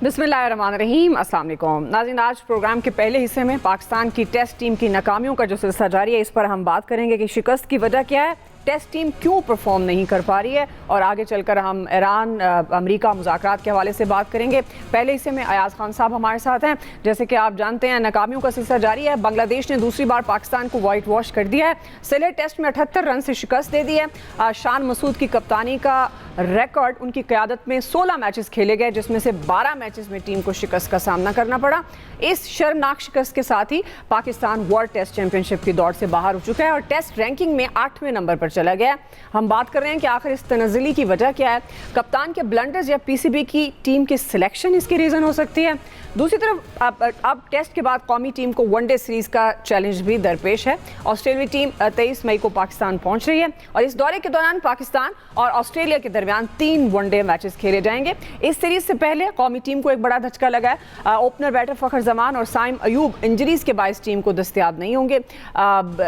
बिस्मिल्लाहिर्रहमानिर्रहीम, अस्सलाम वालेकुम नाज़रीन। आज प्रोग्राम के पहले हिस्से में पाकिस्तान की टेस्ट टीम की नाकामियों का जो सिलसिला जारी है, इस पर हम बात करेंगे कि शिकस्त की वजह क्या है, टेस्ट टीम क्यों परफॉर्म नहीं कर पा रही है, और आगे चलकर हम ईरान अमेरिका मुज़ाकरात के हवाले से बात करेंगे। पहले हिस्से में अयाज खान साहब हमारे साथ हैं। जैसे कि आप जानते हैं, नाकामियों का सिलसिला जारी है। बांग्लादेश ने दूसरी बार पाकिस्तान को वाइट वॉश कर दिया है। सिलेट टेस्ट में 78 रन से शिकस्त दे दी है। शान मसूद की कप्तानी का रिकॉर्ड, उनकी क़यादत में 16 मैचेस खेले गए, जिसमें से 12 मैचेस में टीम को शिकस्त का सामना करना पड़ा। इस शर्मनाक शिकस्त के साथ ही पाकिस्तान वर्ल्ड टेस्ट चैंपियनशिप की दौड़ से बाहर हो चुका है और टेस्ट रैंकिंग में 8वें नंबर पर चला गया। हम बात कर रहे हैं कि आखिर इस तनज़्ज़ुली की वजह क्या है। कप्तान के ब्लंडर्स या पीसीबी की टीम की सिलेक्शन इसकी रीज़न हो सकती है। दूसरी तरफ अब टेस्ट के बाद कौमी टीम को वनडे सीरीज़ का चैलेंज भी दरपेश है। ऑस्ट्रेलियाई टीम 23 मई को पाकिस्तान पहुंच रही है और इस दौरे के दौरान पाकिस्तान और ऑस्ट्रेलिया के दरमियान 3 वनडे मैचेस खेले जाएंगे। इस सीरीज से पहले कौमी टीम को एक बड़ा धचका लगा है। ओपनर बैटर फ़खर जमान और साइम अयूब इंजरीज के बायस टीम को दस्तयाब नहीं होंगे।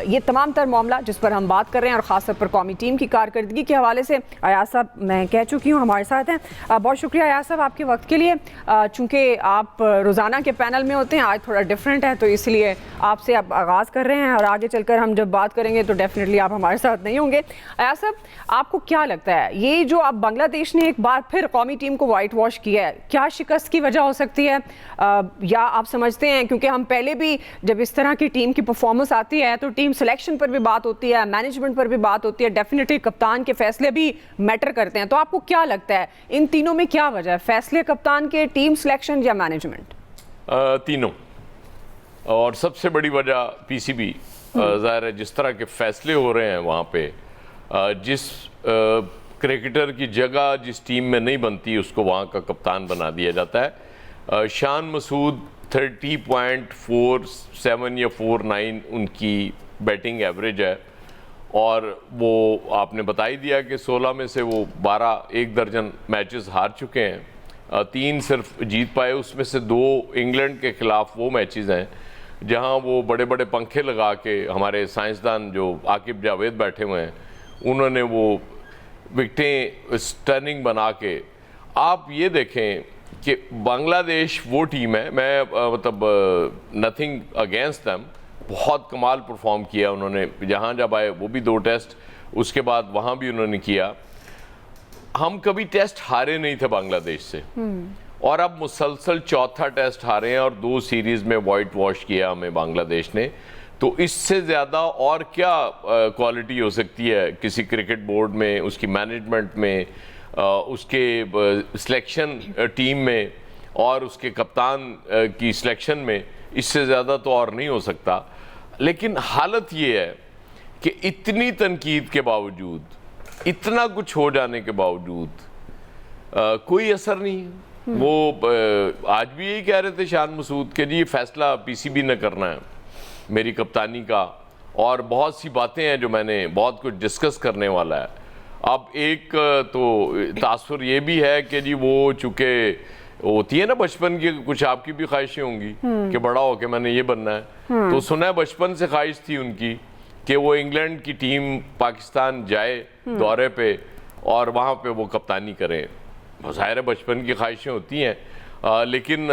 ये तमाम तर मामला जिस पर हम बात कर रहे हैं, और ख़ासतौर पर कौमी टीम की कारकर्दगी के हवाले से अयाज साहब मैं कह चुकी हूँ हमारे साथ हैं। बहुत शुक्रिया अयाज साहब आपके वक्त के लिए। चूँकि आप रोज़ाना के पैनल में होते हैं, आज थोड़ा डिफरेंट है, तो इसलिए आपसे आप आगाज़ कर रहे हैं, और आगे चलकर हम जब बात करेंगे तो डेफिनेटली आप हमारे साथ नहीं होंगे। अयाज साहब, आपको क्या लगता है, ये जो अब बांग्लादेश ने एक बार फिर कौमी टीम को वाइट वॉश किया है, क्या शिकस्त की वजह हो सकती है, या आप समझते हैं क्योंकि हम पहले भी जब इस तरह की टीम की परफॉर्मेंस आती है तो टीम सिलेक्शन पर भी बात होती है, मैनेजमेंट पर भी बात होती है, डेफिनेटली कप्तान के फैसले भी मैटर करते हैं, तो आपको क्या लगता है इन तीनों में क्या वजह है, फैसले कप्तान के, टीम सिलेक्शन या मैनेजमेंट? तीनों। और सबसे बड़ी वजह पीसीबी, ज़ाहिर है जिस तरह के फैसले हो रहे हैं वहाँ पे, जिस क्रिकेटर की जगह जिस टीम में नहीं बनती उसको वहाँ का कप्तान बना दिया जाता है। शान मसूद 30.47 या 49 उनकी बैटिंग एवरेज है, और वो आपने बता ही दिया कि 16 में से वो 12 एक दर्जन मैचेस हार चुके हैं, 3 सिर्फ जीत पाए। उसमें से 2 इंग्लैंड के ख़िलाफ़ वो मैचेस हैं जहां वो बड़े बड़े पंखे लगा के, हमारे साइंसदान जो आकिब जावेद बैठे हुए हैं, उन्होंने वो विकटें स्टर्निंग बना के, आप ये देखें कि बांग्लादेश वो टीम है, मैं मतलब नथिंग अगेंस्ट दैम, बहुत कमाल परफॉर्म किया उन्होंने जहाँ जब आए, वो भी 2 टेस्ट, उसके बाद वहाँ भी उन्होंने किया। हम कभी टेस्ट हारे नहीं थे बांग्लादेश से, और अब मुसलसल चौथा टेस्ट हारे हैं और 2 सीरीज़ में वाइट वॉश किया हमें बांग्लादेश ने। तो इससे ज़्यादा और क्या क्वालिटी हो सकती है किसी क्रिकेट बोर्ड में, उसकी मैनेजमेंट में, उसके सिलेक्शन टीम में और उसके कप्तान की सिलेक्शन में, इससे ज़्यादा तो और नहीं हो सकता। लेकिन हालत ये है कि इतनी तनकीद के बावजूद, इतना कुछ हो जाने के बावजूद कोई असर नहीं है। वो आज भी यही कह रहे थे शान मसूद के, जी ये फैसला पीसीबी ने करना है मेरी कप्तानी का, और बहुत सी बातें हैं जो मैंने बहुत कुछ डिस्कस करने वाला है। अब एक तो तासुर ये भी है कि जी वो चूँकि होती है ना बचपन की, कुछ आपकी भी ख्वाहिशें होंगी कि बड़ा हो के मैंने ये बनना है, तो सुना है बचपन से ख्वाहिश थी उनकी कि वो इंग्लैंड की टीम पाकिस्तान जाए दौरे पे और वहाँ पे वो कप्तानी करें। ज़ाहिर है बचपन की ख्वाहिशें होती हैं, लेकिन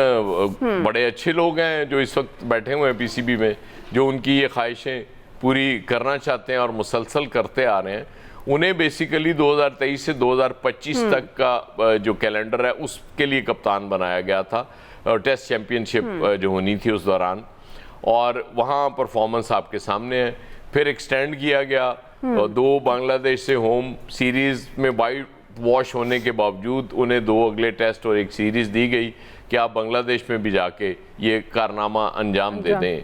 बड़े अच्छे लोग हैं जो इस वक्त बैठे हुए हैं पीसीबी में, जो उनकी ये ख्वाहिशें पूरी करना चाहते हैं और मुसलसल करते आ रहे हैं। उन्हें बेसिकली 2023 से 2025 तक का जो कैलेंडर है उसके लिए कप्तान बनाया गया था, टेस्ट चैम्पियनशिप जो होनी थी उस दौरान, और वहाँ परफॉर्मेंस आपके सामने है। फिर एक्सटेंड किया गया, 2 बांग्लादेश से होम सीरीज़ में वाइट वॉश होने के बावजूद उन्हें 2 अगले टेस्ट और 1 सीरीज़ दी गई कि आप बांग्लादेश में भी जाके ये कारनामा अंजाम दे दें।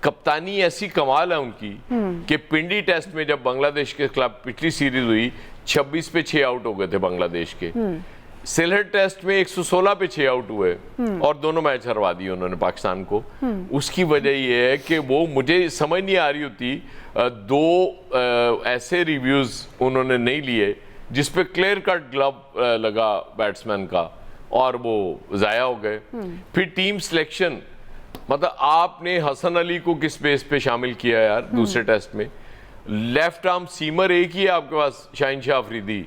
कप्तानी ऐसी कमाल है उनकी कि पिंडी टेस्ट में जब बांग्लादेश के खिलाफ पिछली सीरीज हुई, 26 पे 6 आउट हो गए थे बांग्लादेश के। सिलहट टेस्ट में 116 पे 6 आउट हुए और दोनों मैच हरवा दिए उन्होंने पाकिस्तान को। उसकी वजह यह है कि वो, मुझे समझ नहीं आ रही होती, 2 ऐसे रिव्यूज उन्होंने नहीं लिए जिस पे क्लियर कट ग्लव लगा बैट्समैन का, और वो ज़ाया हो गए। फिर टीम सिलेक्शन, मतलब आपने हसन अली को किस बेस पे शामिल किया यार दूसरे टेस्ट में? लेफ्ट आर्म सीमर एक ही है आपके पास, शाहिन शाह अफरीदी,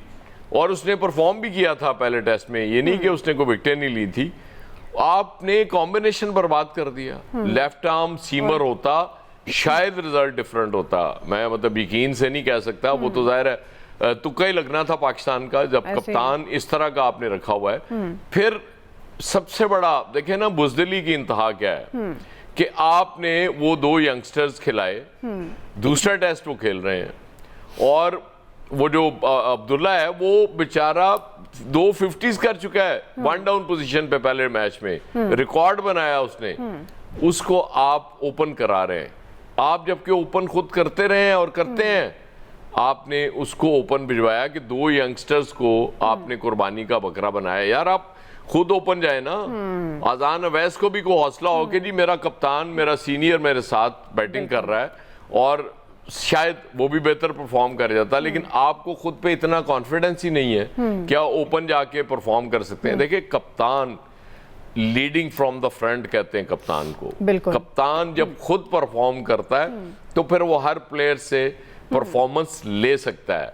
और उसने परफॉर्म भी किया था पहले टेस्ट में, ये नहीं कि उसने कोई विकेट नहीं ली थी। आपने कॉम्बिनेशन बर्बाद कर दिया। लेफ्ट आर्म सीमर होता शायद रिजल्ट डिफरेंट होता। मैं मतलब यकीन से नहीं कह सकता, वो तो जाहिर है तुक्का ही लगना था पाकिस्तान का जब कप्तान इस तरह का आपने रखा हुआ है। फिर सबसे बड़ा देखे ना बुज़दिली की इंतहा क्या है कि आपने वो 2 यंगस्टर्स खिलाए, दूसरा टेस्ट वो खेल रहे हैं, और वो जो अब्दुल्ला है वो बेचारा 2 50s कर चुका है 1 डाउन पोजीशन पे पहले मैच में, रिकॉर्ड बनाया उसने, उसको आप ओपन करा रहे हैं। आप जबकि ओपन खुद करते रहे हैं और करते हैं, आपने उसको ओपन भिजवाया कि 2 यंगस्टर्स को आपने कुर्बानी का बकरा बनाया। यार आप खुद ओपन जाए ना। आजान अवैस को भी कोई हौसला हो कि जी मेरा कप्तान, मेरा सीनियर मेरे साथ बैटिंग कर रहा है, और शायद वो भी बेहतर परफॉर्म कर जाता, लेकिन आपको खुद पे इतना कॉन्फिडेंस ही नहीं है क्या ओपन जाके परफॉर्म कर सकते हैं। देखिए कप्तान लीडिंग फ्रॉम द फ्रंट कहते हैं कप्तान को। कप्तान जब खुद परफॉर्म करता है तो फिर वो हर प्लेयर से परफॉर्मेंस ले सकता है।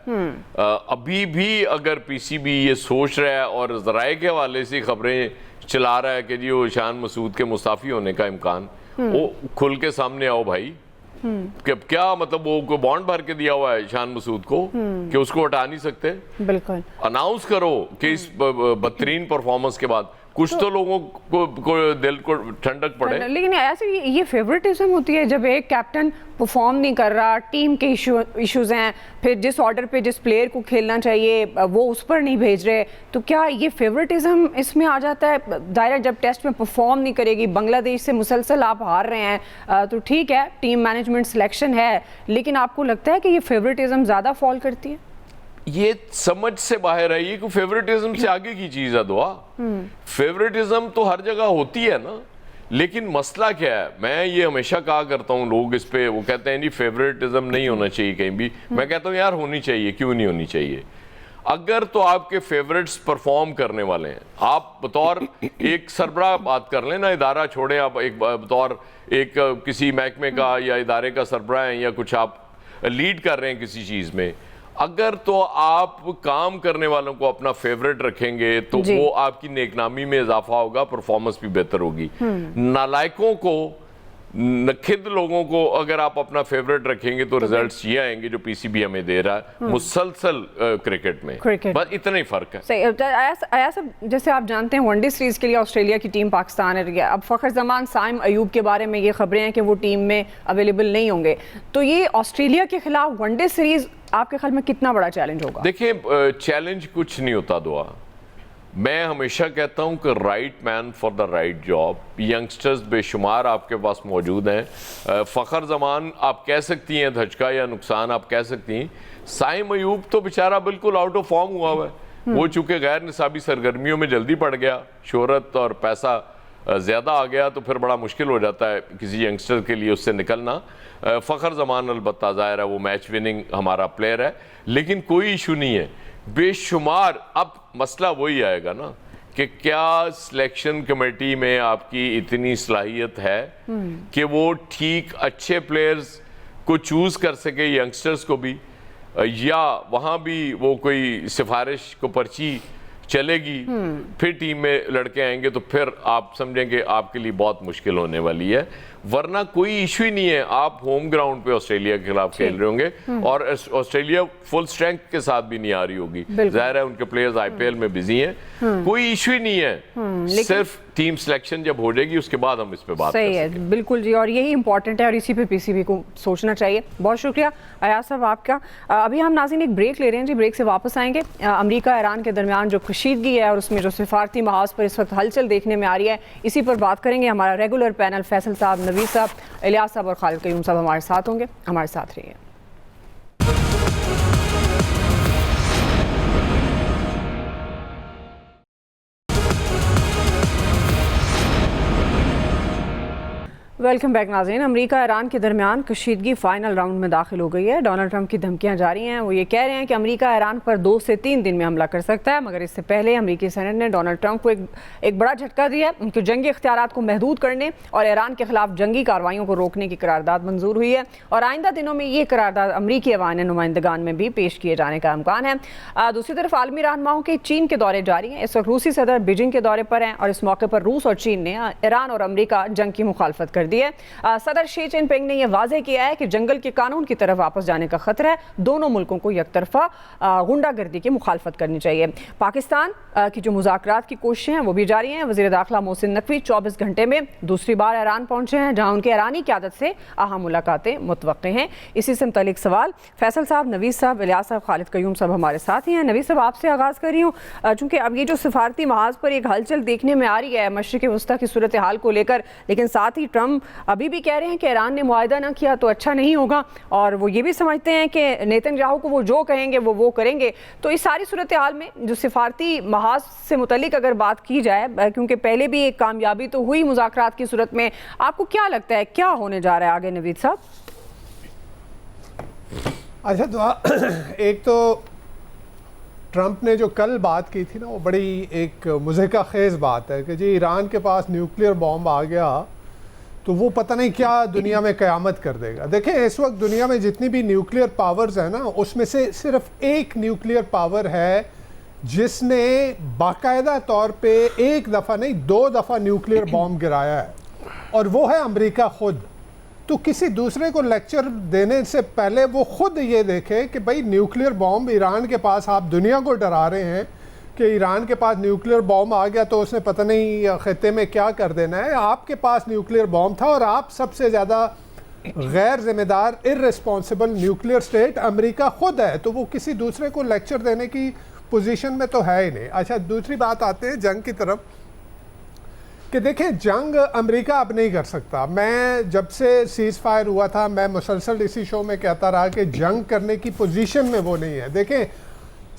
अभी भी अगर पीसीबी ये सोच रहा है और ज़राए के हवाले से खबरें चला रहा है कि जी वो ईशान मसूद के मुस्ताफी होने का इम्कान, वो खुल के सामने आओ भाई। क्या मतलब वो को बॉन्ड भर के दिया हुआ है ईशान मसूद को कि उसको हटा नहीं सकते? बिल्कुल अनाउंस करो कि इस बदतरीन परफॉर्मेंस के बाद कुछ तो लोगों को दिल को ठंडक पड़े। लेकिन ऐसे ये फेवरेटिज्म होती है जब एक कैप्टन परफॉर्म नहीं कर रहा, टीम के इश्यूज हैं, फिर जिस ऑर्डर पे जिस प्लेयर को खेलना चाहिए वो उस पर नहीं भेज रहे, तो क्या ये फेवरेटिज्म इसमें आ जाता है? दायरा जब टेस्ट में परफॉर्म नहीं करेगी, बांग्लादेश से मुसलसल आप हार रहे हैं, तो ठीक है टीम मैनेजमेंट सिलेक्शन है, लेकिन आपको लगता है कि ये फेवरेटिज्म ज़्यादा फॉल करती है? ये समझ से बाहर है, ये फेवरेटिज्म से आगे की चीज है दुआ। फेवरेटिज्म तो हर जगह होती है ना, लेकिन मसला क्या है, मैं ये हमेशा कहा करता हूँ, लोग इस पे वो कहते हैं जी फेवरेटिज्म नहीं होना चाहिए कहीं भी। मैं कहता हूँ यार होनी चाहिए, क्यों नहीं होनी चाहिए? अगर तो आपके फेवरेट्स परफॉर्म करने वाले हैं, आप बतौर एक सरबराह बात कर लेना, इदारा छोड़े, आप एक बतौर एक किसी महकमे का या इदारे का सरबराह हैं या कुछ आप लीड कर रहे हैं किसी चीज़ में, अगर तो आप काम करने वालों को अपना फेवरेट रखेंगे तो वो आपकी नेकनामी में इजाफा होगा, परफॉर्मेंस भी बेहतर होगी। नालायकों को, नखिद लोगों को अगर आप अपना फेवरेट रखेंगे तो रिजल्ट्स ये आएंगे जो पीसीबी हमें दे रहा है मुसलसल क्रिकेट में। बस इतना ही फर्क है। सही। आया सब, जैसे आप जानते हैं वनडे सीरीज के लिए ऑस्ट्रेलिया की टीम पाकिस्तान है, अब फ़खर जमान, साइम अयूब के बारे में ये खबरें हैं कि वो टीम में अवेलेबल नहीं होंगे, तो ये ऑस्ट्रेलिया के खिलाफ वनडे सीरीज आपके ख्याल में कितना बड़ा चैलेंज होगा? देखिए चैलेंज कुछ नहीं होता दुआ। मैं हमेशा कहता हूं कि right man for the right job. Youngsters बेशुमार आपके पास मौजूद हैं। फ़खर जमान आप कह सकती हैं धचका या नुकसान आप कह सकती हैं। साइम अयूब तो बेचारा बिल्कुल आउट ऑफ फॉर्म हुआ हुआ है। वो चूंकि गैर निसाबी सरगर्मियों में जल्दी पड़ गया, शोहरत और पैसा ज़्यादा आ गया, तो फिर बड़ा मुश्किल हो जाता है किसी यंगस्टर के लिए उससे निकलना। फ़खर जमान अलबत्ता ज़ाहिर है वो मैच विनिंग हमारा प्लेयर है, लेकिन कोई इशू नहीं है। बेशुमार अब मसला वही आएगा ना कि क्या सिलेक्शन कमेटी में आपकी इतनी सलाहियत है कि वो ठीक अच्छे प्लेयर्स को चूज़ कर सके, यंगस्टर्स को भी, या वहाँ भी वो कोई सिफारिश को पर्ची चलेगी, फिर टीम में लड़के आएंगे तो फिर आप समझेंगे आपके लिए बहुत मुश्किल होने वाली है। वरना कोई इशू ही नहीं है, आप होम ग्राउंड पे ऑस्ट्रेलिया के खिलाफ खेल रहे होंगे और ऑस्ट्रेलिया फुल स्ट्रेंथ के साथ भी नहीं आ रही होगी। जाहिर है उनके प्लेयर्स आईपीएल में बिजी हैं, कोई इशू ही नहीं है। सिर्फ टीम सिलेक्शन जब हो जाएगी उसके बाद हम इस पे बात सही है, बिल्कुल जी, और यही इंपॉर्टेंट है और इसी पे पीसीबी को सोचना चाहिए। बहुत शुक्रिया अयाज साहब आपका। अभी हम नाज़रीन एक ब्रेक ले रहे हैं जी, ब्रेक से वापस आएंगे। अमेरिका ईरान के दरमियान जो कशीदगी है और उसमें जो सिफारती महाज पर इस वक्त हलचल देखने में आ रही है, इसी पर बात करेंगे। हमारा रेगुलर पैनल फैसल साहब, नवीद साहब, इलियास साहब और खालिद कयूम साहब हमारे साथ होंगे। हमारे साथ रहिए। वेलकम बैक नाज़रीन। अमेरिका ईरान के दरमियान कशीदगी फाइनल राउंड में दाखिल हो गई है। डोनाल्ड ट्रंप की धमकियां जारी हैं। वो ये कह रहे हैं कि अमेरिका ईरान पर 2 से 3 दिन में हमला कर सकता है, मगर इससे पहले अमेरिकी सेनेट ने डोनाल्ड ट्रंप को एक बड़ा झटका दिया। उनके जंगी इख्तियारात को महदूद करने और ईरान के खिलाफ जंगी कार्रवाइयों को रोकने की करारदाद मंजूर हुई है और आइंदा दिनों में ये करारदाद अमरीकी ऐवान नुमाइंदगान में भी पेश किए जाने का इम्कान है। दूसरी तरफ आलमी रहनुमाओं के चीन के दौरे जारी हैं। इस वक्त रूसी सदर बीजिंग के दौरे पर हैं और इस मौके पर रूस और चीन ने ईरान और अमरीका जंग की मुखालफत कर दी है। सदर शी जिनपिंग ने यह वाजे किया है कि जंगल के कानून की तरफ वापस जाने का खतरा है। दोनों मुल्कों को यकतरफा गुंडागर्दी की मुखालफत करनी चाहिए। पाकिस्तान की जो मुज़ाकरात की कोशिशें हैं वो भी जारी हैं। वज़ीर दाखिला मोहसिन नकवी 24 घंटे में दूसरी बार ईरान पहुंचे हैं, जहां उनके ईरानी क़यादत से अहम मुलाकातें मुतवक्के हैं। इसी से मुतल्लिक सवाल फैसल साहब, नवीद साहब, इलियास साहब, खालिद कयूम साहब हमारे साथ ही हैं। नवीद साहब, आपसे आगाज़ कर रही हूँ, चूँकि अब ये जो सिफारती महाज पर एक हलचल देखने में आ रही है मशरिक़ वस्ता की सूरत हाल को लेकर, लेकिन साथ ही ट्रंप अभी भी कह रहे हैं कि ईरान ने मुआहदा ना किया तो अच्छा नहीं होगा और वो ये भी समझते हैं कि नेतन्याहू को वो जो कहेंगे वो करेंगे। तो इस सारी सूरत हाल में जो सिफारती महाज से मुतल्लिक अगर बात की जाए, क्योंकि पहले भी एक कामयाबी तो हुई मुज़ाकरात की सूरत में, आपको क्या लगता है क्या होने जा रहा है आगे नवीद साहब? अच्छा, तो एक तो ट्रंप ने जो कल बात की थी ना, वो बड़ी एक मुज़हिका खेज़ बात है कि जी ईरान के पास न्यूक्लियर बॉम्ब आ गया तो वो पता नहीं क्या दुनिया में क़यामत कर देगा। देखें, इस वक्त दुनिया में जितनी भी न्यूक्लियर पावर्स हैं ना, उसमें से सिर्फ एक न्यूक्लियर पावर है जिसने बाकायदा तौर पे एक दफ़ा नहीं 2 दफ़ा न्यूक्लियर बॉम्ब गिराया है, और वो है अमेरिका खुद। तो किसी दूसरे को लेक्चर देने से पहले वो खुद ये देखे कि भाई न्यूक्लियर बॉम्ब ईरान के पास, आप दुनिया को डरा रहे हैं कि ईरान के पास न्यूक्लियर बॉम्ब आ गया तो उसने पता नहीं खत्ते में क्या कर देना है। आपके पास न्यूक्लियर बॉम्ब था और आप सबसे ज़्यादा गैर जिम्मेदार इररिस्पॉन्सिबल न्यूक्लियर स्टेट अमेरिका खुद है, तो वो किसी दूसरे को लेक्चर देने की पोजीशन में तो है ही नहीं। अच्छा, दूसरी बात आते हैं जंग की तरफ कि देखें, जंग अमेरिका अब नहीं कर सकता। मैं जब से सीज़ फायर हुआ था, मैं मुसलसल इसी शो में कहता रहा कि जंग करने की पोजीशन में वो नहीं है। देखें,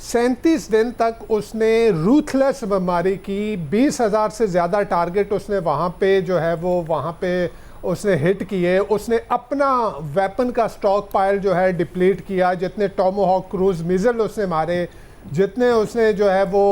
37 दिन तक उसने रूथलेस बीमारी की, 20,000 से ज़्यादा टारगेट उसने वहाँ पे जो है वो वहाँ पे उसने हिट किए। उसने अपना वेपन का स्टॉक पाइल जो है डिप्लीट किया। जितने टोमाहॉक क्रूज मिज़ल उसने मारे, जितने उसने जो है वो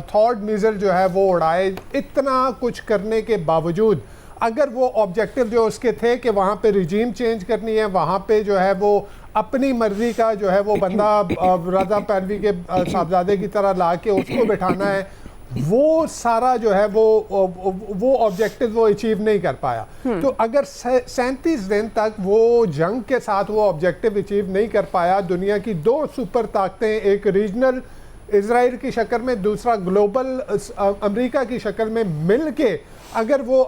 थॉर्ड मिज़ल जो है वो उड़ाए, इतना कुछ करने के बावजूद अगर वो ऑब्जेक्टिव जो उसके थे कि वहाँ पे रिजीम चेंज करनी है, वहाँ पे जो है वो अपनी मर्जी का जो है वो बंदा रज़ा पहलवी के साहबजादे की तरह ला के उसको बिठाना है, वो सारा जो है वो ऑब्जेक्टिव वो अचीव नहीं कर पाया। तो अगर 37 दिन तक वो जंग के साथ वो ऑब्जेक्टिव अचीव नहीं कर पाया, दुनिया की 2 सुपर ताकतें, एक रीजनल इजराइल की शक्ल में, दूसरा ग्लोबल अमेरिका की शक्ल में मिल के अगर वो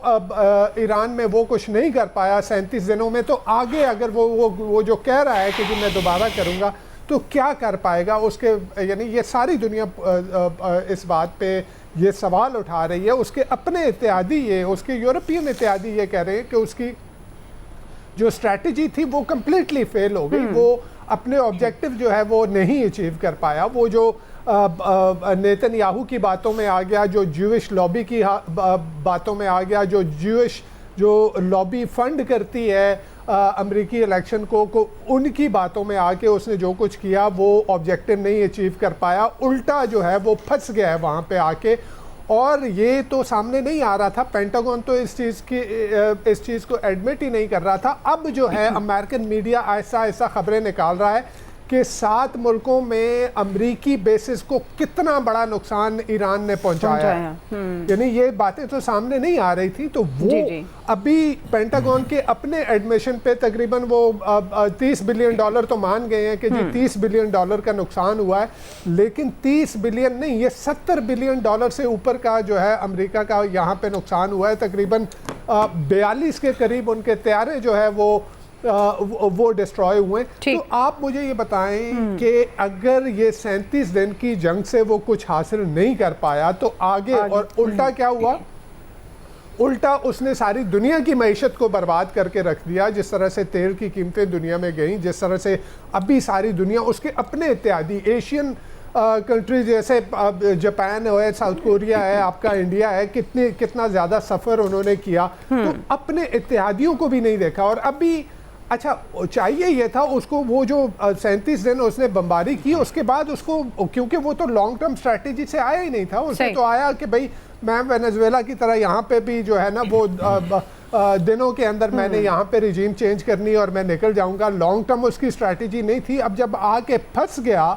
ईरान में वो कुछ नहीं कर पाया 37 दिनों में, तो आगे अगर वो जो कह रहा है कि जी मैं दोबारा करूँगा, तो क्या कर पाएगा उसके, यानी ये सारी दुनिया इस बात पे ये सवाल उठा रही है। उसके अपने इत्तेहादी, ये उसके यूरोपियन इत्तेहादी ये कह रहे हैं कि उसकी जो स्ट्रैटेजी थी वो कम्प्लीटली फेल हो गई। वो अपने ऑब्जेक्टिव जो है वो नहीं अचीव कर पाया। वो जो नेतन्याहू की बातों में आ गया, जो ज्यूइश लॉबी की बातों में आ गया, जो ज्यूइश जो लॉबी फंड करती है अमेरिकी इलेक्शन को उनकी बातों में आके उसने जो कुछ किया वो ऑब्जेक्टिव नहीं अचीव कर पाया, उल्टा जो है वो फंस गया है वहाँ पे आके। और ये तो सामने नहीं आ रहा था, पेंटागन तो इस चीज़ को एडमिट ही नहीं कर रहा था। अब जो है अमेरिकन मीडिया ऐसा खबरें निकाल रहा है कि 7 मुल्कों में अमरीकी बेसिस को कितना बड़ा नुकसान ईरान ने पहुंचाया है। यानी ये बातें तो सामने नहीं आ रही थी। तो वो अभी पेंटागन के अपने एडमिशन पे तकरीबन वो $30 बिलियन तो मान गए हैं कि जी $30 बिलियन का नुकसान हुआ है, लेकिन 30 बिलियन नहीं, ये $70 बिलियन से ऊपर का जो है अमेरिका का यहाँ पे नुकसान हुआ है। तकरीबन 42 के करीब उनके तैयारे जो है वो डिस्ट्रॉय हुए। तो आप मुझे ये बताएं कि अगर ये 37 दिन की जंग से वो कुछ हासिल नहीं कर पाया तो आगे और उल्टा क्या हुआ? उल्टा उसने सारी दुनिया की मईशत को बर्बाद करके रख दिया। जिस तरह से तेल की कीमतें दुनिया में गईं, जिस तरह से अभी सारी दुनिया, उसके अपने इत्यादि एशियन कंट्री जैसे जापान है, साउथ कोरिया है, आपका इंडिया है, कितना ज़्यादा सफ़र उन्होंने किया, तो अपने इत्तेहादियों को भी नहीं देखा। और अभी अच्छा चाहिए ये था उसको, वो जो 37 दिन उसने बमबारी की, उसके बाद उसको, क्योंकि वो तो लॉन्ग टर्म स्ट्रैटेजी से आया ही नहीं था, उसने तो आया कि भाई मैं वेनेजुएला की तरह यहाँ पे भी जो है ना वो दिनों के अंदर मैंने यहाँ पे रिजीम चेंज करनी और मैं निकल जाऊँगा। लॉन्ग टर्म उसकी स्ट्रैटेजी नहीं थी। अब जब आके फंस गया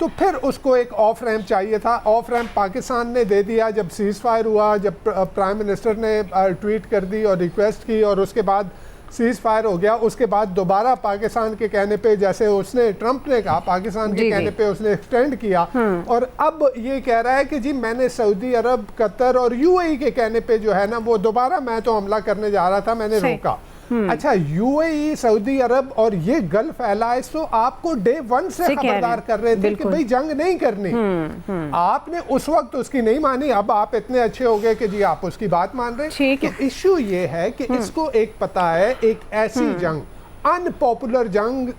तो फिर उसको एक ऑफ रैम्प चाहिए था। ऑफ रैम्प पाकिस्तान ने दे दिया जब सीज़ फायर हुआ, जब प्राइम मिनिस्टर ने ट्वीट कर दी और रिक्वेस्ट की, और उसके बाद सीज़ फायर हो गया। उसके बाद दोबारा पाकिस्तान के कहने पे, जैसे उसने ट्रंप ने कहा, पाकिस्तान के कहने पे उसने एक्सटेंड किया, और अब ये कह रहा है कि जी मैंने सऊदी अरब, कतर और यूएई के कहने पे जो है ना वो दोबारा मैं तो हमला करने जा रहा था, मैंने रोका। अच्छा, यूएई, सऊदी अरब और ये गल्फ एलायंस तो आपको डे 1 से खबरदार कर रहे थे कि भाई जंग नहीं करनी। आपने उस वक्त उसकी नहीं मानी, अब आप इतने अच्छे हो गए कि जी आप उसकी बात मान रहे हैं। तो इश्यू ये है कि इसको एक पता है, एक ऐसी जंग, अनपॉपुलर जंग,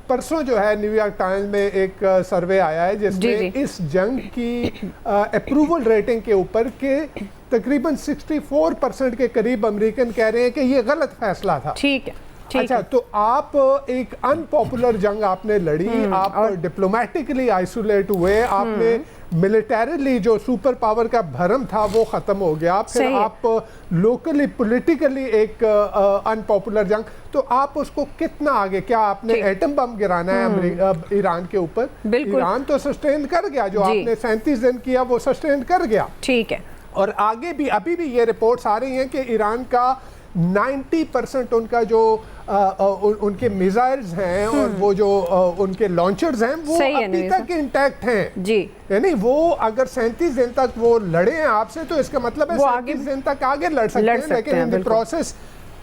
परसों जो है न्यूयॉर्क टाइम्स में एक सर्वे आया है जिसमें इस जंग की अप्रूवल रेटिंग के ऊपर के तकरीबन 64% के करीब अमेरिकन कह रहे हैं कि ये गलत फैसला था। ठीक है, अच्छा, तो आप एक अनपॉपुलर जंग आपने लड़ी, आप डिप्लोमेटिकली आइसोलेट हुए, आपने मिलिटरीली जो सुपर पावर का भरम था वो खत्म हो गया, फिर आप लोकली पॉलिटिकली एक अनपॉपुलर जंग, तो आप उसको कितना आगे, क्या आपने एटम बम गिराना है ईरान के ऊपर? ईरान तो सस्टेन कर गया, जो आपने 37 दिन किया वो सस्टेन कर गया। ठीक है, और आगे भी अभी भी ये रिपोर्ट्स आ रही हैं कि ईरान का 90% उनका जो उनके मिसाइल्स हैं और वो जो उनके लॉन्चर्स हैं वो अभी तक इंटैक्ट हैं जी। यानी वो अगर 37 दिन तक वो लड़े हैं आपसे, तो इसका मतलब है 37 दिन तक आगे लड़ सकते हैं, लेकिन इन प्रोसेस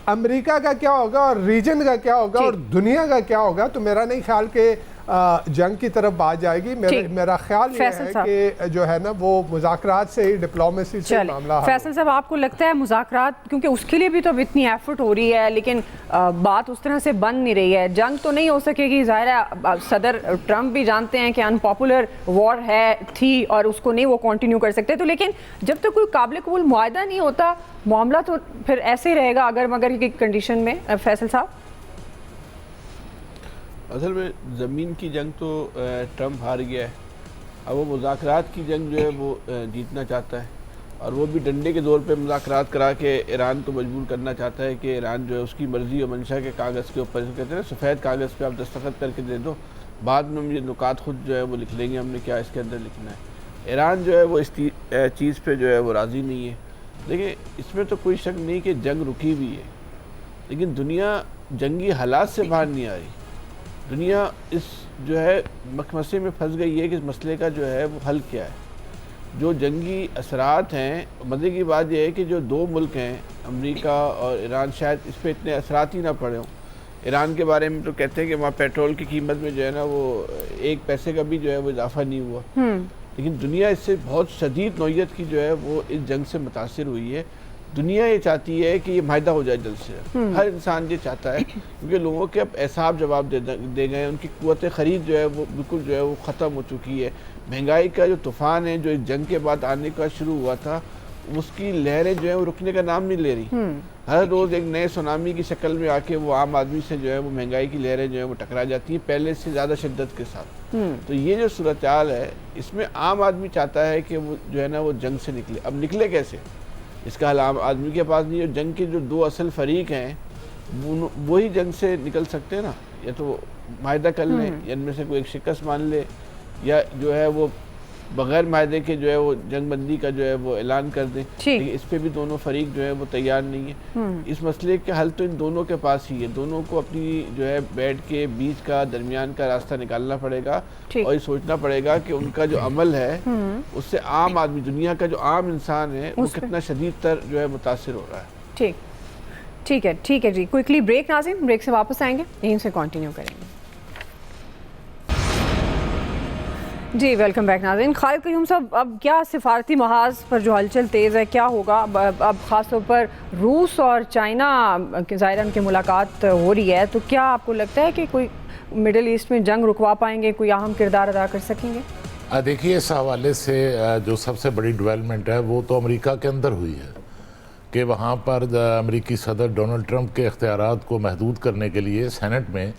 अमेरिका का क्या होगा और रीजन का क्या होगा और दुनिया का क्या होगा, तो मेरा नहीं ख्याल के जंग की तरफ बात जाएगी। मेरा ख्याल ये है कि जो है ना वो मुज़ाकरात से ही, डिप्लोमेसी से मामला। फैसल साहब, आपको लगता है मुज़ाकरात, क्योंकि उसके लिए भी तो अब इतनी एफर्ट हो रही है लेकिन बात उस तरह से बन नहीं रही है, जंग तो नहीं हो सकेगी, ज़ाहिर है सदर ट्रंप भी जानते हैं कि अनपॉपुलर वॉर थी और उसको नहीं वो कंटिन्यू कर सकते, तो लेकिन जब तक कोई काबिल कबूल मुआहदा नहीं होता, मामला तो फिर ऐसे ही रहेगा अगर मगर की कंडीशन में। फैसल साहब, असल में ज़मीन की जंग तो ट्रंप हार गया है, अब वो मुज़ाकरात की जंग जो है वो जीतना चाहता है, और वो भी डंडे के दौर पे मुज़ाकरात करा के ईरान को मजबूर करना चाहता है कि ईरान जो है उसकी मर्ज़ी और मंशा के कागज़ के ऊपर, कहते हैं सफ़ेद कागज़ पे आप दस्तखत करके दे दो, बाद में मुझे नुकात खुद जो है वो लिख लेंगे, हमने क्या इसके अंदर लिखना है। ईरान जो है वो इस चीज़ पर जो है वो राज़ी नहीं है। देखिए, इसमें तो कोई शक नहीं कि जंग रुकी भी है, लेकिन दुनिया जंगी हालात से बाहर नहीं आ रही। दुनिया इस जो है मकमसे में फंस गई है कि इस मसले का जो है वो हल क्या है। जो जंगी असरात हैं, मज़े की बात यह है कि जो दो मुल्क हैं, अमेरिका और ईरान, शायद इस पर इतने असरात ही ना पड़े हों। ईरान के बारे में तो कहते हैं कि वहाँ पेट्रोल की कीमत में जो है ना वो 1 पैसे का भी जो है वो इजाफा नहीं हुआ, लेकिन दुनिया इससे बहुत शदीद नौयत की जो है वो इस जंग से मुतासिर हुई है। दुनिया ये चाहती है कि ये माहिदा हो जाए जल्द से, हर इंसान ये चाहता है, क्योंकि लोगों के अब एहसाब जवाब दे गए, उनकी क़ुव्वत ख़रीद जो है वो बिल्कुल जो है वो ख़त्म हो चुकी है। महंगाई का जो तूफ़ान है जो इस जंग के बाद आने का शुरू हुआ था, उसकी लहरें जो है वो रुकने का नाम नहीं ले रही। हर रोज़ एक नए सुनामी की शक्ल में आके वो आम आदमी से जो है वो महंगाई की लहरें जो है वो टकरा जाती हैं, पहले से ज़्यादा शिद्दत के साथ। तो ये जो सूरत हाल है, इसमें आम आदमी चाहता है कि वो जो है ना वो जंग से निकले। अब निकले कैसे, इसका हल आम आदमी के पास नहीं है। जंग के जो 2 असल फरीक हैं वही जंग से निकल सकते हैं ना, या तो माहिदा कर लें, या इनमें से कोई एक शिकस्त मान ले, या जो है वो बग़ैर माहिदे के जो है वो जंग बंदी का जो है वो ऐलान कर दें। लेकिन इस पर भी दोनों फरीक जो है वो तैयार नहीं है। इस मसले के हल तो इन दोनों के पास ही है। दोनों को अपनी जो है बैठ के बीच का, दरमियान का रास्ता निकालना पड़ेगा, और ये सोचना पड़ेगा कि उनका जो अमल है उससे आम आदमी, दुनिया का जो आम इंसान है वो कितना शदीद तर जो है मुतासिर हो रहा है। ठीक है जी। क्विकली ब्रेक नाज़रीन, ब्रेक से वापस आएंगे, यहीं से कंटिन्यू करेंगे। जी, वेलकम बैक नाज़रीन। खालिद क़य्यूम साहब, अब क्या सिफारती महाज पर जो हलचल तेज़ है, क्या होगा अब ख़ास तौर पर रूस और चाइना के ज़ाहिरन की मुलाकात हो रही है, तो क्या आपको लगता है कि कोई मिडिल ईस्ट में जंग रुकवा पाएंगे, कोई अहम किरदार अदा कर सकेंगे? देखिए, इस हवाले से जो सबसे बड़ी डेवलपमेंट है वो तो अमेरिका के अंदर हुई है कि वहाँ पर अमेरिकी सदर डोनाल्ड ट्रंप के इख्तियारात को महदूद करने के लिए सेनेट में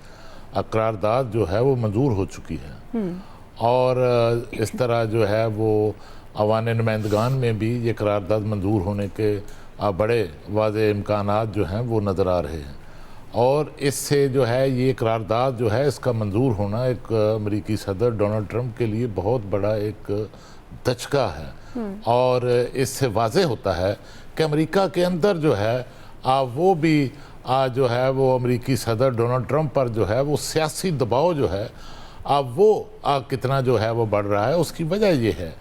करारदाद जो है वो मंजूर हो चुकी है। और इस तरह जो है वो अवान नुमाइंदगान में भी ये करारदाद मंजूर होने के बड़े वाज़े इम्कानात जो हैं वो नज़र आ रहे हैं। और इससे जो है ये करारदाद जो है इसका मंजूर होना एक अमेरिकी सदर डोनाल्ड ट्रंप के लिए बहुत बड़ा एक दचका है। और इससे वाज़े होता है कि अमेरिका के अंदर जो है वो भी जो है वो अमेरिकी सदर डोनाल्ड ट्रंप पर जो है वो सियासी दबाव जो है वो कितना जो है वो बढ़ रहा है। उसकी वजह ये है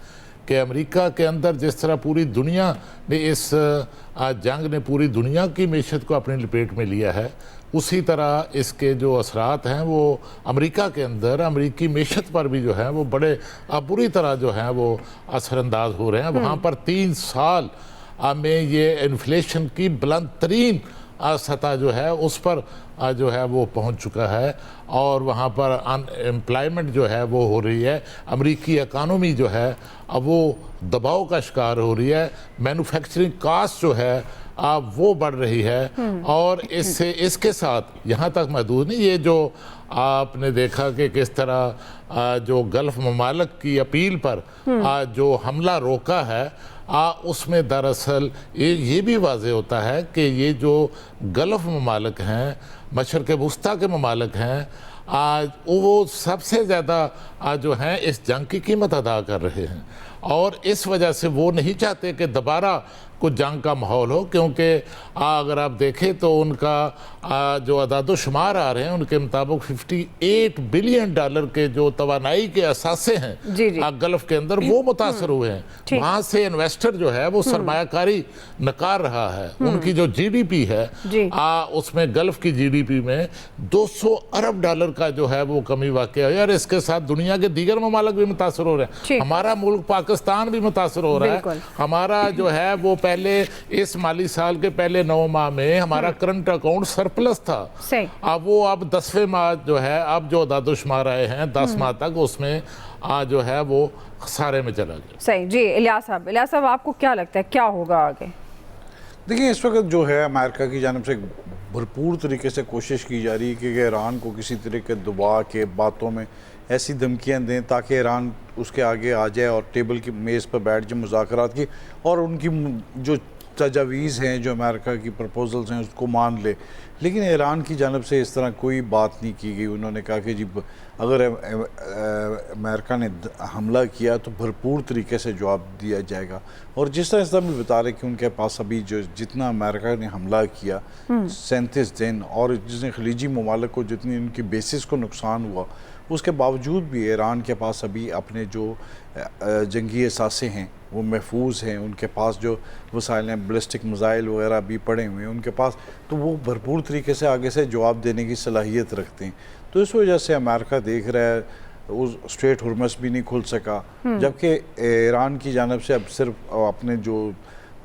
कि अमेरिका के अंदर जिस तरह पूरी दुनिया ने इस जंग ने पूरी दुनिया की मीशत को अपनी लपेट में लिया है, उसी तरह इसके जो असरात हैं वो अमेरिका के अंदर अमेरिकी मीशत पर भी जो है वो बड़े बुरी तरह जो है वो असरअंदाज हो रहे हैं। वहाँ पर 3 साल में ये इन्फ्लेशन की बुलंद तरीन सतह जो है उस पर जो है वो पहुंच चुका है। और वहाँ पर अनएम्प्लॉयमेंट जो है वो हो रही है, अमेरिकी इकानमी जो है अब वो दबाव का शिकार हो रही है, मैन्युफैक्चरिंग कास्ट जो है वो बढ़ रही है। और इससे इसके साथ यहाँ तक महदूद नहीं, ये जो आपने देखा कि किस तरह जो गल्फ़ ममालिक की अपील पर जो हमला रोका है उसमें दरअसल ये भी वाज़े होता है कि ये जो गल्फ़ ममालिक हैं, मशरक़ वुस्ता के ममालिक हैं, वो सबसे ज़्यादा जो हैं इस जंग की कीमत अदा कर रहे हैं। और इस वजह से वो नहीं चाहते कि दोबारा कुछ जंग का माहौल हो, क्योंकि अगर आप देखें तो उनका जो अदाद-ओ-शुमार आ रहे हैं उनके मुताबिक $58 बिलियन के जो तवानाई के असासे हैं गल्फ़ के अंदर वो मुतासर हुए हैं। वहाँ से इन्वेस्टर जो है वो सरमायाकारी नकार रहा है। उनकी जो GDP है उसमें गल्फ़ की GDP में $200 अरब का जो है वो कमी वाक़ है। और इसके साथ दुनिया के दीगर ममालिक भी मुतासर हो रहे हैं, हमारा मुल्क पाकिस्तान भी मुतासर हो रहा है। हमारा जो है वो पहले इस माली साल के पहले 9 माह में हमारा करंट अकाउंट सरप्लस था, अब वो अब 10वें माह जो है अब जो अदाद-ओ-शुमार आए हैं 10 माह तक उसमें जो है वो खसारे में चला गया। सही जी। इलियास साहब आपको क्या लगता है क्या होगा आगे? देखिए, इस वक्त जो है अमेरिका की जानिब से भरपूर तरीके से कोशिश की जा रही है कि ईरान को किसी तरह के दबाव के बातों में ऐसी धमकियां दें ताकि ईरान उसके आगे आ जाए और टेबल की मेज़ पर बैठ जाए मुज़ाकरात की, और उनकी जो तजावीज़ हैं, जो अमेरिका की प्रपोजल्स हैं, उसको मान ले। लेकिन ईरान की जानिब से इस तरह कोई बात नहीं की गई। उन्होंने कहा कि जी अगर अमेरिका ने हमला किया तो भरपूर तरीके से जवाब दिया जाएगा। और जिस तरह भी बता रहे कि उनके पास अभी जो जितना अमेरिका ने हमला किया 37 दिन, और जिसने खलीजी ममालिक को जितनी उनकी बेसिस को नुकसान हुआ, उसके बावजूद भी ईरान के पास अभी अपने जो जंगी असासे हैं वो महफूज हैं। उनके पास जो वसाइल हैं, बैलिस्टिक मिसाइल वगैरह भी पड़े हुए हैं उनके पास, तो वो भरपूर तरीके से आगे से जवाब देने की सलाहियत रखते हैं। तो इस वजह से अमेरिका देख रहा है उस स्ट्रेट हुर्मस भी नहीं खुल सका, जबकि ईरान की जानिब से अब सिर्फ अपने जो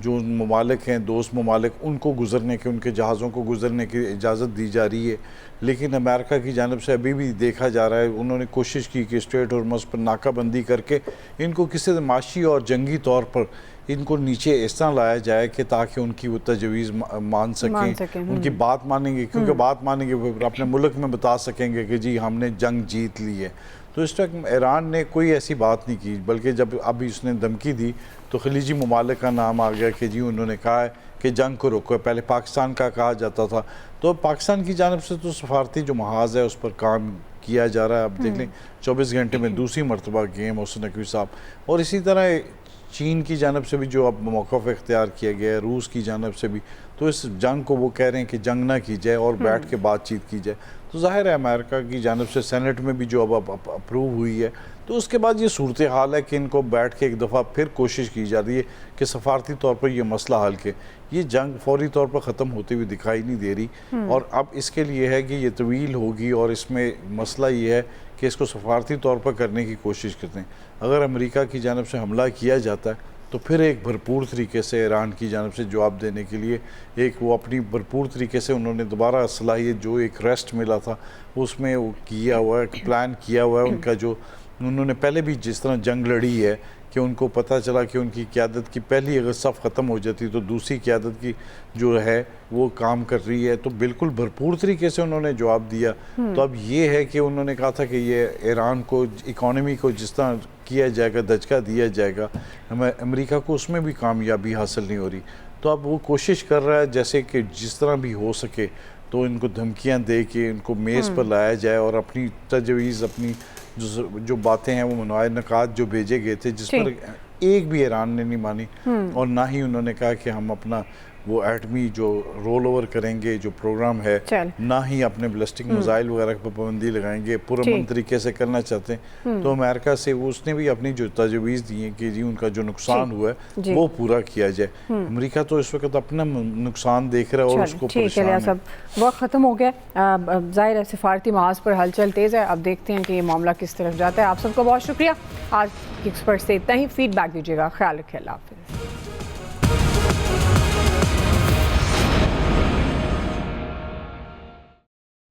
ममालिक हैं, दोस्त ममालिक, उनको गुजरने के, उनके जहाज़ों को गुजरने की इजाज़त दी जा रही है। लेकिन अमेरिका की जानिब से अभी भी देखा जा रहा है, उन्होंने कोशिश की कि स्ट्रेट हुर्मस पर नाकाबंदी करके इनको किसी माशी और जंगी तौर पर इनको नीचे इस तरह लाया जाए कि ताकि उनकी वो तजवीज़ मान सकें, उनकी बात मानेंगे, क्योंकि बात मानेंगे वो अपने मुल्क में बता सकेंगे कि जी हमने जंग जीत ली है। तो इस वक्त ईरान ने कोई ऐसी बात नहीं की, बल्कि जब अभी उसने धमकी दी तो खलीजी ममालिक का नाम आ गया कि जी उन्होंने कहा है कि जंग को रोको। पहले पाकिस्तान का कहा जाता था, तो पाकिस्तान की जानिब से तो सफारती जो महाज है उस पर काम किया जा रहा है। अब देख लें 24 घंटे में दूसरी मरतबा गेम हुसैन नकवी साहब। और इसी तरह चीन की जानिब से भी जो अब मौक़िफ़ इख्तियार किया गया है, रूस की जानिब से भी, तो इस जंग को वो कह रहे हैं कि जंग ना की जाए और बैठ के बातचीत की जाए। तो ज़ाहिर है अमेरिका की जानिब से सेनेट में भी जो अब अप्रूव हुई है, तो उसके बाद ये सूरत हाल है कि इनको बैठ के एक दफ़ा फिर कोशिश की जा रही है कि सफारती तौर पर यह मसला हल के। ये जंग फौरी तौर पर ख़त्म होती हुई दिखाई नहीं दे रही, और अब इसके लिए है कि ये तवील होगी, और इसमें मसला ये है कि इसको सफारती तौर पर करने की कोशिश करते हैं। अगर अमेरिका की जानिब से हमला किया जाता है तो फिर एक भरपूर तरीके से ईरान की जानब से जवाब देने के लिए एक वो अपनी भरपूर तरीके से उन्होंने दोबारा सलाहियत जो एक रेस्ट मिला था उसमें वो किया हुआ है, प्लान किया हुआ है उनका। जो उन्होंने पहले भी जिस तरह जंग लड़ी है कि उनको पता चला कि उनकी क़यादत की पहली अगर सफ़ ख़त्म हो जाती तो दूसरी क़यादत की जो है वो काम कर रही है, तो बिल्कुल भरपूर तरीके से उन्होंने जवाब दिया। तो अब ये है कि उन्होंने कहा था कि ये ईरान को इकॉनमी को जिस तरह किया जाएगा, दचका दिया जाएगा, हमें अमेरिका को उसमें भी कामयाबी हासिल नहीं हो रही। तो अब वो कोशिश कर रहा है जैसे कि जिस तरह भी हो सके तो इनको धमकियाँ दे के इनको मेज़ पर लाया जाए और अपनी तजवीज़, अपनी जो बातें हैं वो मनवाए नकात जो भेजे गए थे जिस पर एक भी ईरान ने नहीं मानी, और ना ही उन्होंने कहा कि हम अपना वो एटमी जो रोल ओवर करेंगे जो प्रोग्राम है, ना ही अपने बैलिस्टिक मिसाइल वगैरह पर पाबंदी लगाएंगे, पुरअमन तरीके से करना चाहते हैं। तो अमेरिका से वो उसने भी अपनी जो तजवीज़ दी है कि जी उनका जो नुकसान हुआ है वो पूरा किया जाए। अमेरिका तो इस वक्त अपना नुकसान देख रहा है और उसको परेशान है। सब वक्त ख़त्म हो गया, ज़ाहिर है सिफारती महाज पर हलचल तेज़ है। अब देखते हैं कि ये मामला किस तरफ जाता है। आप सबका बहुत शुक्रिया। आज एक्सपर्ट से इतना ही, फीडबैक दीजिएगा। ख्याल रखिए, अल्लाह हाफ़िज़।